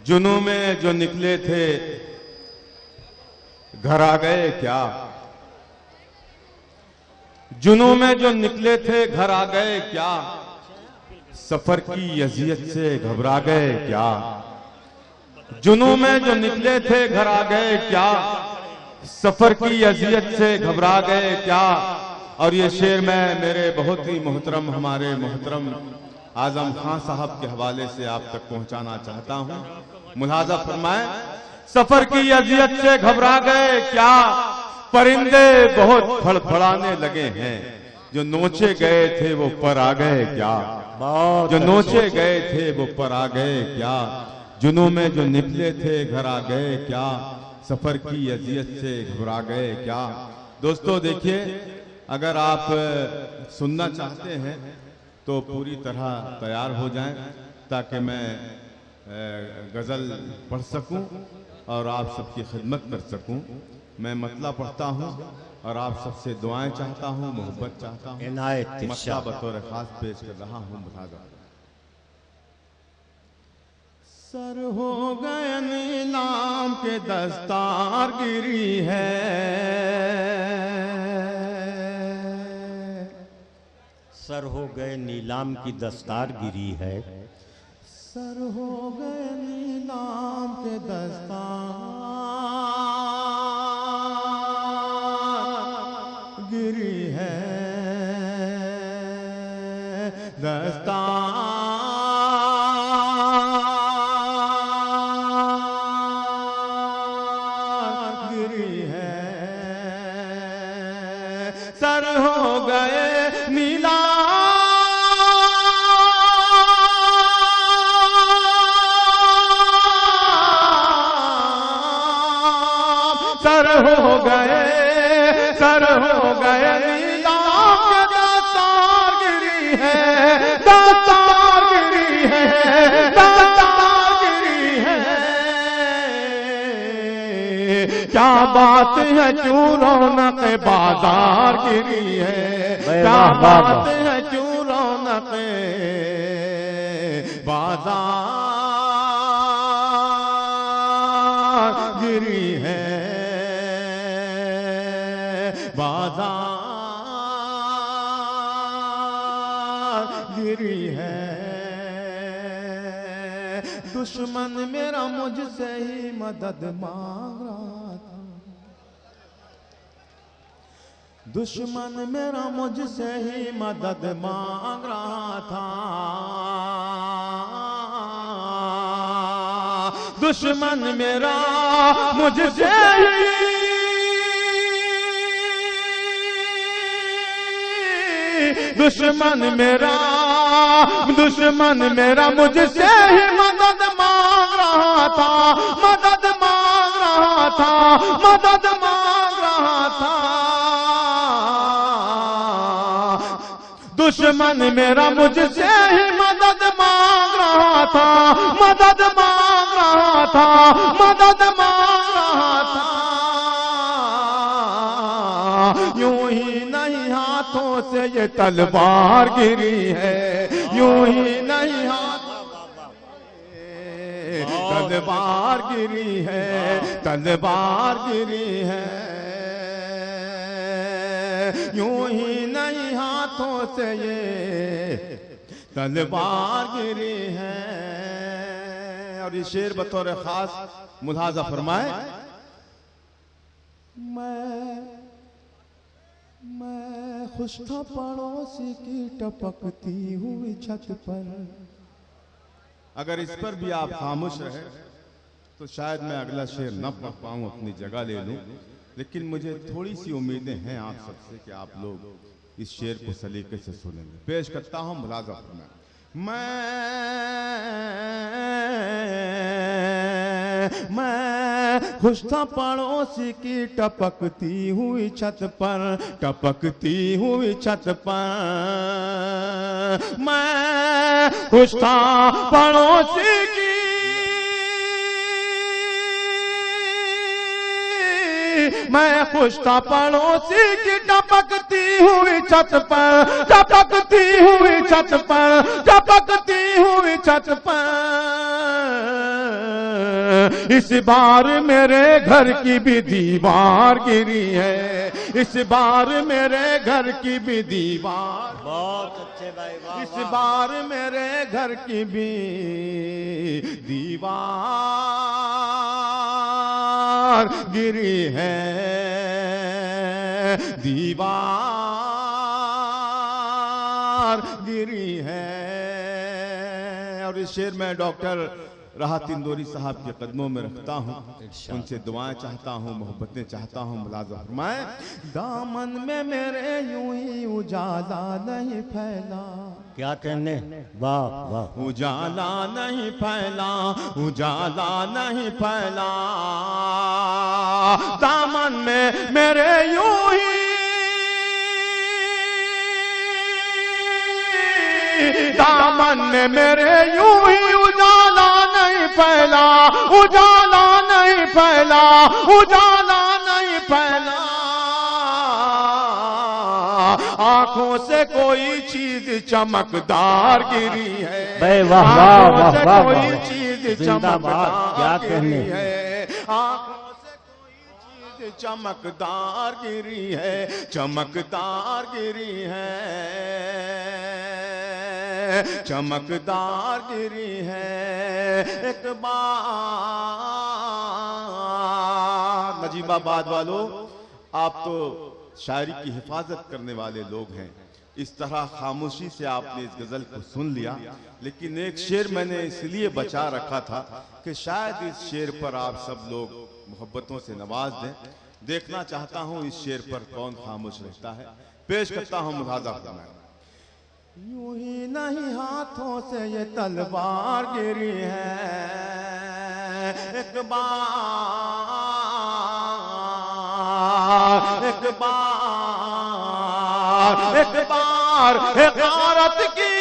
जुनू में जो निकले थे घर आ गए क्या। जुनू में जो निकले थे घर आ गए क्या। सफर की अजियत से घबरा गए क्या। जुनू में जो निकले थे घर आ गए क्या। सफर की अजियत से घबरा गए क्या। और ये शेर मैं मेरे बहुत ही मोहतरम हमारे मोहतरम आजम खान साहब के हवाले से आप तक पहुंचाना चाहता हूं। मुलाजा फरमाए, सफर की अजियत से घबरा गए क्या। परिंदे बहुत फड़फड़ाने लगे हैं। जो नोचे गए थे वो पर आ गए क्या। जो नोचे गए थे वो पर आ गए क्या। जुनू में जो निकले थे घर आ गए क्या। सफर की अजियत से घबरा गए क्या। दोस्तों देखिए, अगर आप सुनना चाहते हैं तो पूरी तरह तैयार हो जाएं ताकि मैं गज़ल पढ़ सकूं और आप सबकी खिदमत कर सकूं। मैं मतला पढ़ता हूं और आप सबसे दुआएं चाहता हूं, मोहब्बत चाहता हूं। मतला बतौर खास पेश कर रहा हूं। मुलाजा, सर हो गए नीलाम के दस्तार गिरी है। सर हो गए नीलाम की दस्तार गिरी है। सर हो गए नीलाम के दस्तार गिरी है। दस्तार गिरी है। सर हो गए नीलाम सर हो गए नीलाम के दस्तार गिरी है। दस्तार गिरी है। दस्तार गिरी है। क्या बात है क्यों रौनक बाजार गिरी है। क्या बात है क्यों रौनक बाजार गिरी है। बाजार गिरी है। दुश्मन मेरा मुझसे ही मदद मांग रहा था। दुश्मन मेरा मुझसे ही मदद मांग रहा था। दुश्मन मेरा मुझसे ही दुश्मन मेरा मुझसे ही मदद मांग रहा था। मदद मांग रहा था। मदद मांग रहा था। दुश्मन मेरा मुझसे ही मदद मांग रहा था। मदद मांग रहा था। मदद मांग रहा था। यूं ही नहीं हाथों से ये तलवार गिरी है। यूं ही नहीं तलवार गिरी है। तलवार गिरी है। यूं ही नहीं हाथों से ये तलवार गिरी है। और ये शेर बतौर खास मुलाजा फरमाए, मैं खुश था पड़ोसी की टपकती हुई छत पर। अगर इस पर भी आप खामोश रहे तो शायद मैं अगला शेर न पढ़ पाऊं, अपनी जगह ले लूं। लेकिन मुझे थोड़ी सी उम्मीदें हैं आप सबसे कि आप लोग इस शेर को सलीके से सुनेंगे। पेश करता हूं मुलाजा फरमाए, मैं खुश था पड़ोसी की टपकती हुई छत पर। टपकती हुई छत पर मैं खुश था पड़ोसी की। मैं खुश था पड़ोसी की टपकती हुई छत पर। टपकती हुई छत पर। टपकती हुई छत पर इस बार मेरे घर की भी दीवार गिरी है, इस बार मेरे घर की भी दीवार, बहुत अच्छे भाई, वाह इस वाह। बार मेरे घर की भी दीवार गिरी है, दीवार गिरी है। और इस शेर में डॉक्टर राहत इंदौरी साहब के कदमों में रखता हूँ, उनसे दुआएं चाहता हूँ, मोहब्बतें चाहता हूँ। मुलाज़ा फरमाएं, दामन में मेरे यूं ही उजाला नहीं फैला, क्या कहने, वाह वाह। उजाला नहीं फैला, उजाला नहीं फैला, दामन में मेरे यूं ही, दामन में मेरे यूं ही उजाला नहीं फैला, उजाला नहीं फैला, उजाला नहीं फैला। आंखों से कोई चीज चमकदार गिरी है, वाह वाह वाह आंखों से वाह कोई वाह। चीज जिंदाबाद, क्या चमकदार कहने। गिरी है, आंखों से कोई चीज चमकदार गिरी है, चमकदार गिरी है, चमकदार गिरी है। एक बार नजीबाबाद वालों, आप तो शायरी की हिफाजत करने वाले लोग हैं, इस तरह खामोशी से आपने इस गजल को सुन लिया, लेकिन एक शेर मैंने इसलिए बचा रखा था कि शायद इस शेर पर आप सब लोग मोहब्बतों से नवाज दें। देखना चाहता हूं इस शेर पर कौन खामोश रहता है। पेश करता हूं मुलाज़ा फरमाएं। यूं ही नहीं हाथों से ये तलवार गिरी है, एक बार, एक बार, एक बार हिकारत की,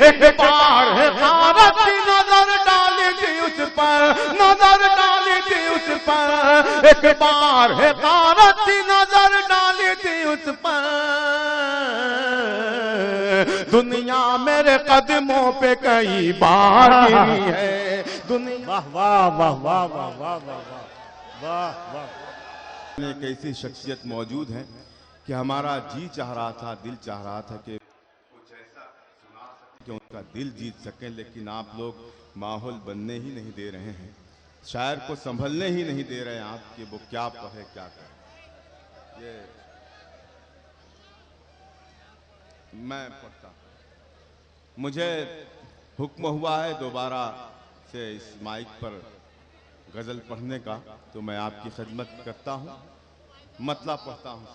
एक बार हिकारत की नजर डाली थी उस पर, नजर डाली थी उस पर, एक बार हिकारत की नजर डाली थी उस पर। दुनिया मेरे कदमों पे कई बार गिरी है, दुनिया। वाह वाह वाह वाह वाह वाह वाह वाह वाह। एक ऐसी शख्सियत मौजूद है कि हमारा जी चाह रहा था, दिल चाह रहा था कि कुछ ऐसा सुना सके कि उनका दिल जीत सके, लेकिन आप लोग माहौल बनने ही नहीं दे रहे हैं, शायर को संभलने ही नहीं दे रहे हैं आप कि वो क्या पढ़े क्या करे। ये मैं पढ़ता, मुझे हुक्म हुआ है दोबारा से इस माइक पर गजल पढ़ने का, तो मैं आपकी खिदमत करता हूं, मतला पढ़ता हूं।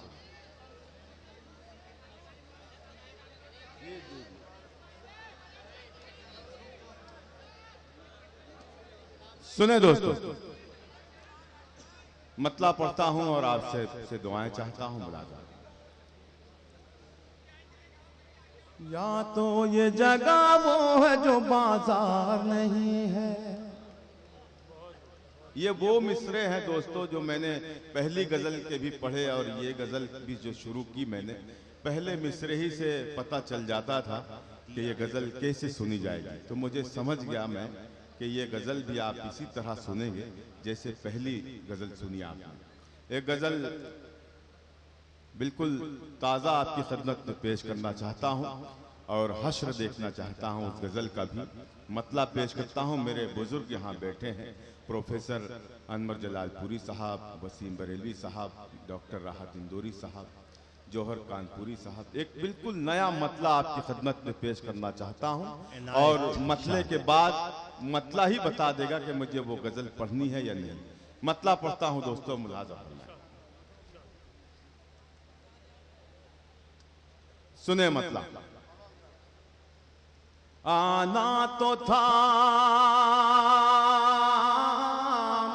सुने दोस्तों, मतला पढ़ता हूं और आपसे दुआएं चाहता हूं। मुलाज़ा, या तो ये जगह वो है जो बाजार नहीं है। ये वो मिसरे हैं दोस्तों जो मैंने पहली गजल के भी पढ़े और ये गजल भी जो शुरू की मैंने, पहले मिसरे ही से पता चल जाता था कि ये गजल कैसे सुनी जाएगी। तो मुझे समझ गया मैं कि ये गजल भी आप इसी तरह सुनेंगे जैसे पहली गजल सुनी आपने। एक गजल बिल्कुल ताज़ा आपकी खिदमत में पेश करना चाहता हूँ और हश्र देखना चाहता हूँ उस गजल का भी। मतलब पेश करता हूँ, मेरे बुजुर्ग यहाँ बैठे हैं, प्रोफेसर अनवर जलालपुरी साहब, वसीम बरेलवी साहब, डॉक्टर राहत इंदौरी साहब, जौहर कानपुरी साहब। एक बिल्कुल नया मतला आपकी खिदमत में पेश करना चाहता हूँ और मतले के बाद मतला ही बता देगा कि मुझे वो गजल पढ़नी है या नहीं। मतला पढ़ता हूँ दोस्तों, मुलाज़ा फरमाएं। सुने मतला। आना तो था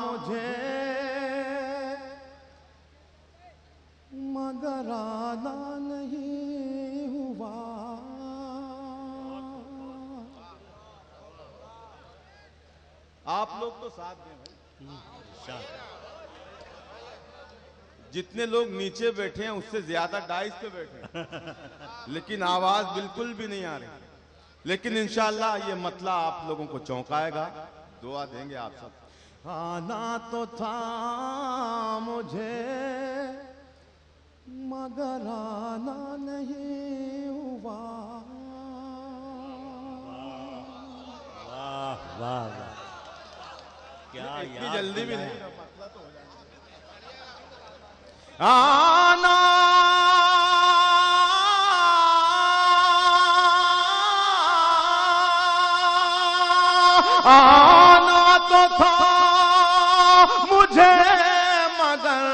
मुझे मगर आना नहीं हुआ, आप लोग तो साथ में भाई। जितने लोग नीचे बैठे हैं उससे ज्यादा डाइस पे बैठे हैं, लेकिन आवाज बिल्कुल भी नहीं आ रही। लेकिन इंशाअल्लाह ये मतला आप लोगों को चौंकाएगा। दुआ देंगे आप सब। आना तो था मुझे मगर आना नहीं हुआ। वाह वाह वाह, क्या इतनी याद जल्दी भी दिलाया। नहीं, मतला तो हो जाएगा। आना आना तो था मुझे मगर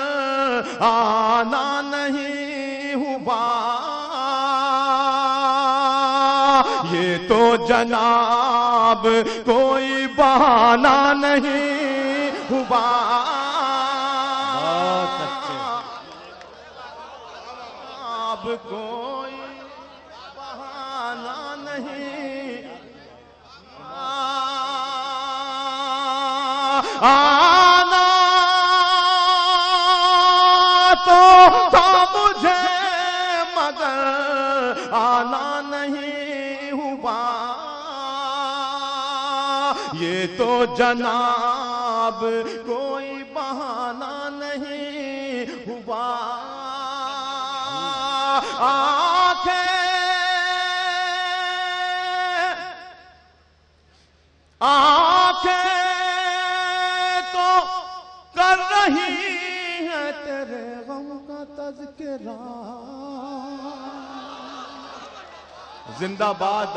आना नहीं हुआ। ये तो जनाब कोई बहाना नहीं हुआ। बहुत अच्छे। अब कोई बहाना नहीं। आना तो था मुझे मगर आना नहीं हुआ। ये तो जनाब कोई बहाना नहीं हुआ। आंखें तो कर रही है तेरे गम का तज़किरा। जिंदाबाद।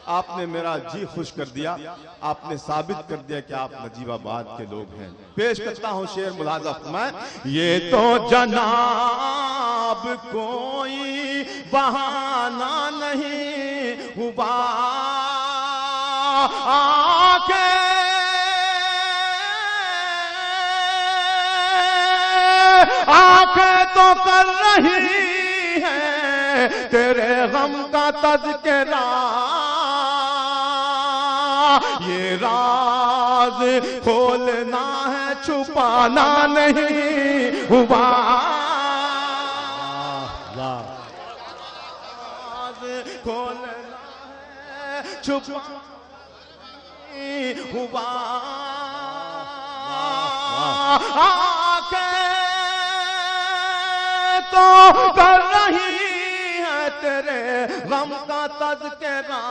आपने मेरा जी खुश कर दिया। आपने साबित कर दिया कि आप नजीबाबाद के लोग हैं। पेश करता हूं शेर मुलाजा फरमाए। ये तो जनाब कोई बहाना नहीं हुआ। आंखें तो कर रही है तेरे गम का तज़किरा। ये राज खोलना है छुपाना नहीं हुआ। वाह, राज खोलना है छुपाना हुआ। आंखें तो कर रही है तेरे गम का तज़किरा।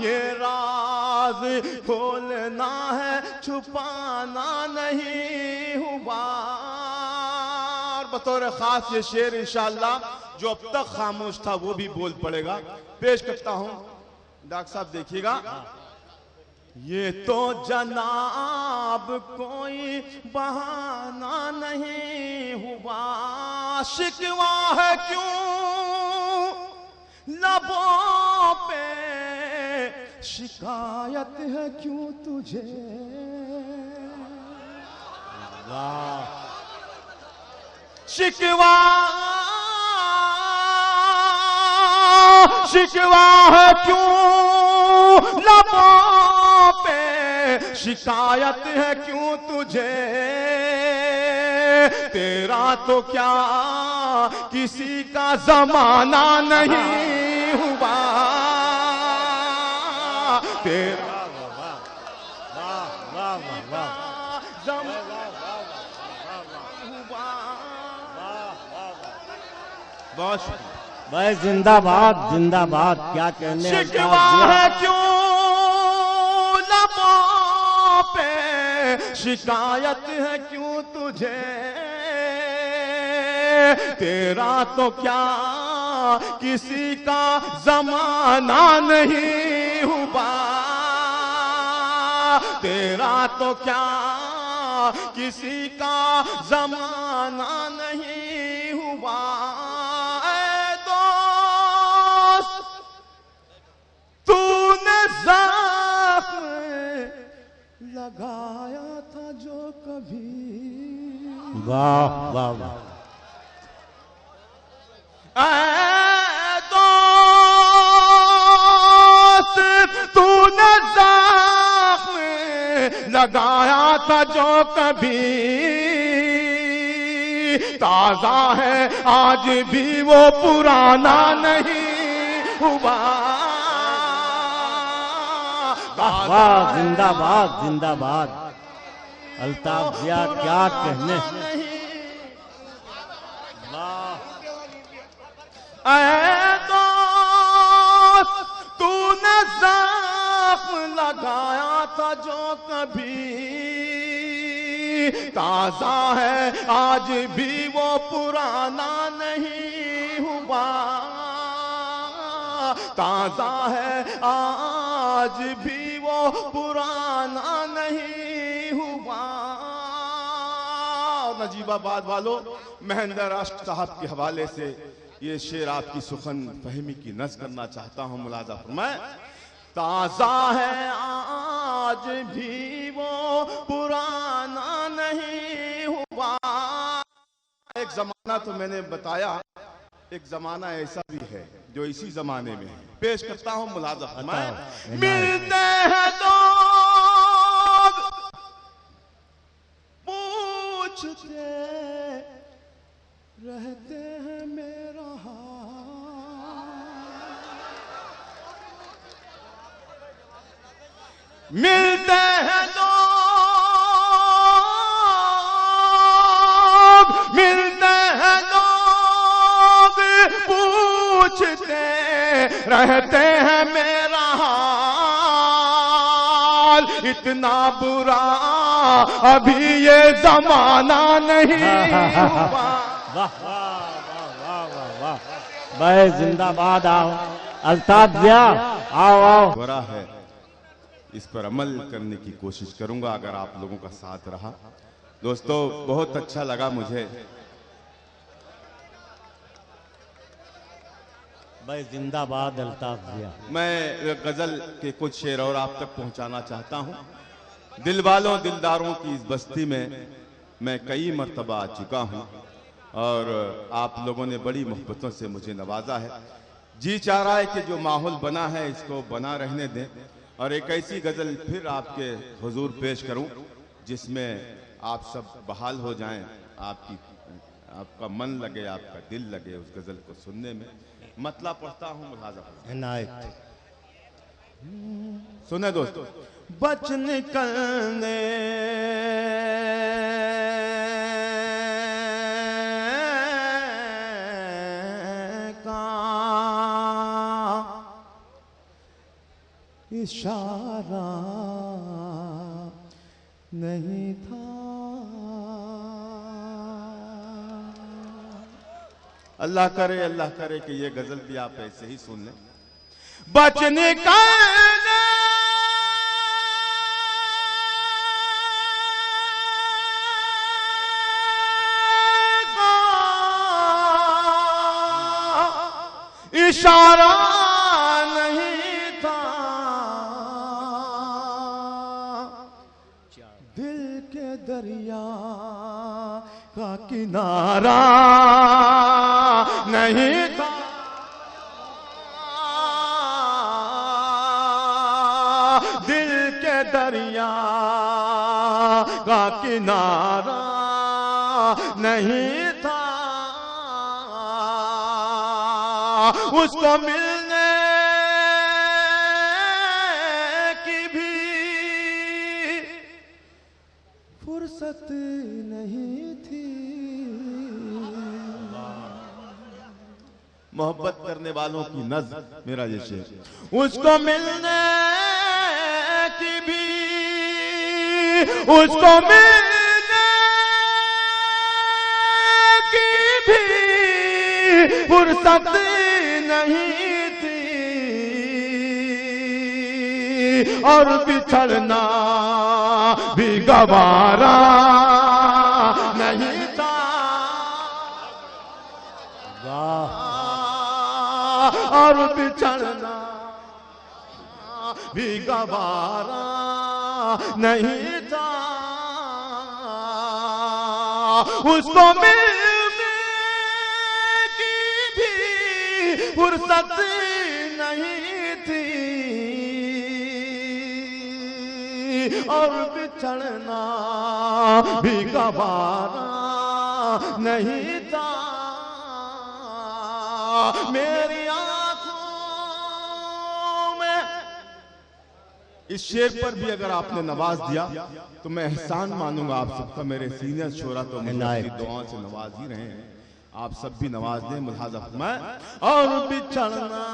ये राज खोलना है छुपाना नहीं हुआ। और बतौर खास ये शेर इंशाअल्लाह जो अब तक खामोश था वो भी बोल पड़ेगा। पेश करता हूं। डॉक्टर साहब देखिएगा। ये तो जनाब कोई बहाना नहीं हुआ। शिकवा है क्यों लबों पे, शिकायत है क्यों तुझे। वाह, शिकवा है क्यों लबों पे, शिकायत है क्यों तुझे। तेरा तो क्या किसी का जमाना नहीं हुआ। तेरा वाह वाह वाह वाह, जमाना हुआ। बहुत शुक्रिया। भाई जिंदाबाद जिंदाबाद, क्या कहने। शिकवा है क्यों लबों पे, शिकायत है क्यों तुझे। तेरा तो क्या किसी का जमाना नहीं हुआ। तेरा तो क्या किसी का जमाना नहीं हुआ। तूने ज़ख्म लगाया था जो कभी। वाह वाह वाह, दोस्त तूने ज़ख्म लगाया था जो कभी। ताजा है आज भी वो पुराना नहीं हुआ। वाह वाह, जिंदाबाद जिंदाबाद। अल्ताफ जिया क्या कहने। वाह। ऐ दोस्त तूने ज़ख्म लगाया था जो कभी ताजा है आज भी वो पुराना नहीं हुआ। ताजा है आज भी वो पुराना नहीं हुआ। नजीबाबाद वालों, महेंद्र राष्ट्र साहब के हवाले से ये शेर आपकी सुखन फहमी की नज़ करना चाहता हूं। मुलाजा फरमाए, ताजा है आज भी वो पुराना नहीं हुआ। एक जमाना तो मैंने बताया, एक जमाना ऐसा भी है जो इसी जमाने में है। पेश करता हूं मुलाजा फरमाए, मिलते हैं लोग पूछते रहते हैं मेरा हाल। मिलते हैं लोग, मिलते हैं लोग पूछते रहते हैं मेरा हाल। इतना बुरा अभी ये जमाना नहीं हुआ। वाह वाह वाह वाह वाह वाह। भाई जिंदाबाद। आओ अल्ताफ जिया, आओ आओ। बुरा है, इस पर अमल करने की कोशिश करूंगा अगर आप लोगों का साथ रहा। दोस्तों बहुत अच्छा लगा मुझे। भाई जिंदाबाद अल्ताफ जिया। मैं गजल के कुछ शेर और आप तक पहुंचाना चाहता हूं। दिल वालों दिलदारों की इस बस्ती में मैं कई मर्तबा आ चुका हूं और आप लोगों ने बड़ी मोहब्बतों से मुझे नवाजा है। जी चाह रहा है कि जो माहौल बना है इसको बना रहने दें और एक ऐसी गजल फिर आपके हुजूर पेश करूं जिसमें आप सब बहाल हो जाएं, आपका मन लगे, आपका दिल लगे उस गजल को सुनने में। मतलब पढ़ता हूं मुलाजा इनायत। सुने दोस्तों, बच निकलने का इशारा नहीं था। अल्लाह करे कि ये गजल भी आप ऐसे ही सुन लें। बच निकलने इशारा नहीं था, दिल के दरिया का किनारा नहीं था। दिल के दरिया का किनारा नहीं था। उसको मिलने की भी फुर्सत नहीं थी। मोहब्बत करने वालों की नज़्म मेरा ये शेर। उसको मिलने की भी, उसको मिलने की भी फुर्सत नहीं थी और बिछड़ना भी गवारा नहीं था। वाह। और बिछड़ना भी गवारा नहीं था। उसको मिलने की भी फुर्सत नहीं थी और बिछड़ना भी गवारा नहीं था। मेरी आंखों इस शेर पर भी अगर आपने नवाज दिया तो मैं एहसान मानूंगा आप सबका। मेरे सीनियर शोरा तो मुझे अपनी दुआओं से नवाज ही रहे हैं, आप सब भी नवाज दें। मुलाजा फरमाएं, और बिछड़ना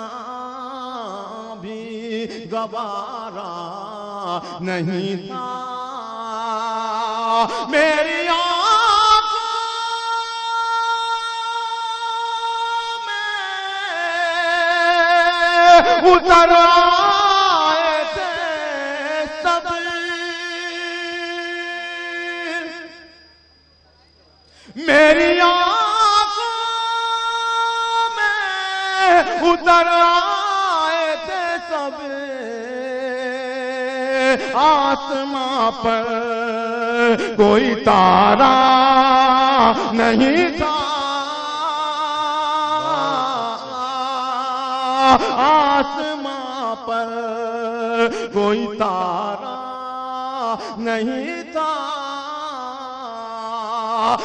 भी गवारा नहीं था मेरी आंखों में उतर आए थे सब, मेरी आंखों में उतर आए थे सब, आसमां पर कोई तारा नहीं था, आसमां पर कोई तारा नहीं था।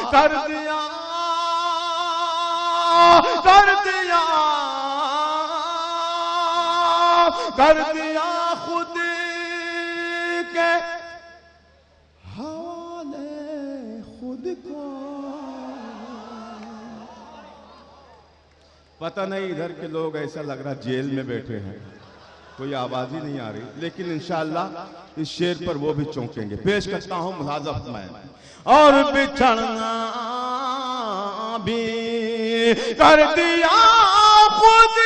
कर दिया कर दिया कर दिया खुद के हवाले खुद को। पता नहीं इधर के लोग ऐसा लग रहा जेल में बैठे हैं, कोई आवाज ही नहीं आ रही, लेकिन इंशाअल्लाह इस शेर पर वो भी चौंकेंगे। पेश करता हूं मुलाजा फरमाएं, और बिछड़ना भी कर दिया खुद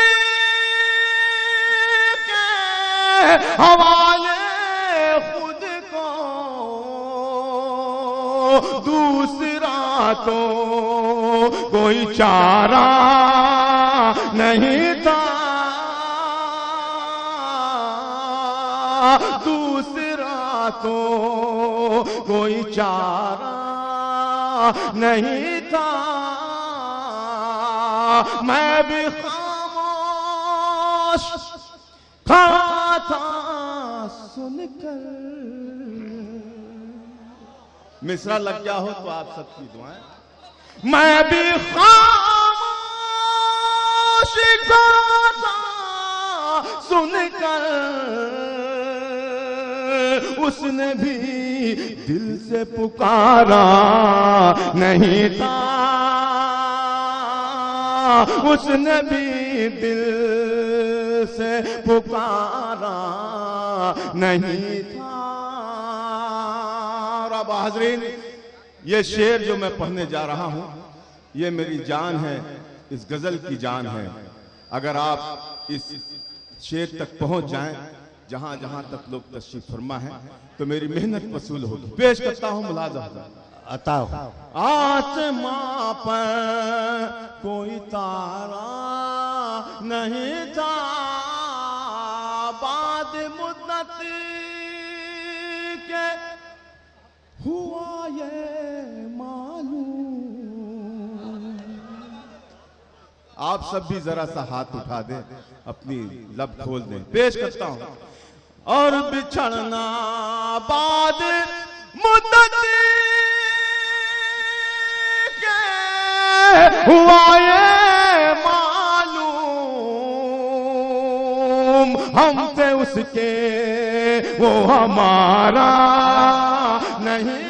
के हवाले खुद को, दूसरा तो कोई चारा नहीं था, दूसरा तो कोई चारा नहीं था। मैं भी खामोश खड़ा था सुनकर। मिसरा लग गया हो तो आप सबकी दुआएं। मैं भी खामोश खड़ा था सुनकर, उसने भी दिल से पुकारा नहीं था, उसने भी दिल से पुकारा नहीं था। अब हाज़रीन, ये शेर जो मैं पढ़ने जा रहा हूं, ये मेरी जान है, इस गजल की जान है। अगर आप इस शेर तक पहुंच जाएं जहां जहां तक लोग तशरीफ फरमा है, तो मेरी मेहनत वसूल होगी। पेश करता हूं मुलाजा अताओ। आसमां पर कोई तारा नहीं था, बाद मुद्दत के हुआ ये मालूम। आप सब भी जरा सा हाथ उठा दें, अपनी लब खोल दें। पेश करता हूं, और बिछड़ना बाद मुद्दत के हुआ ये मालूम, हमसे उसके वो हमारा नहीं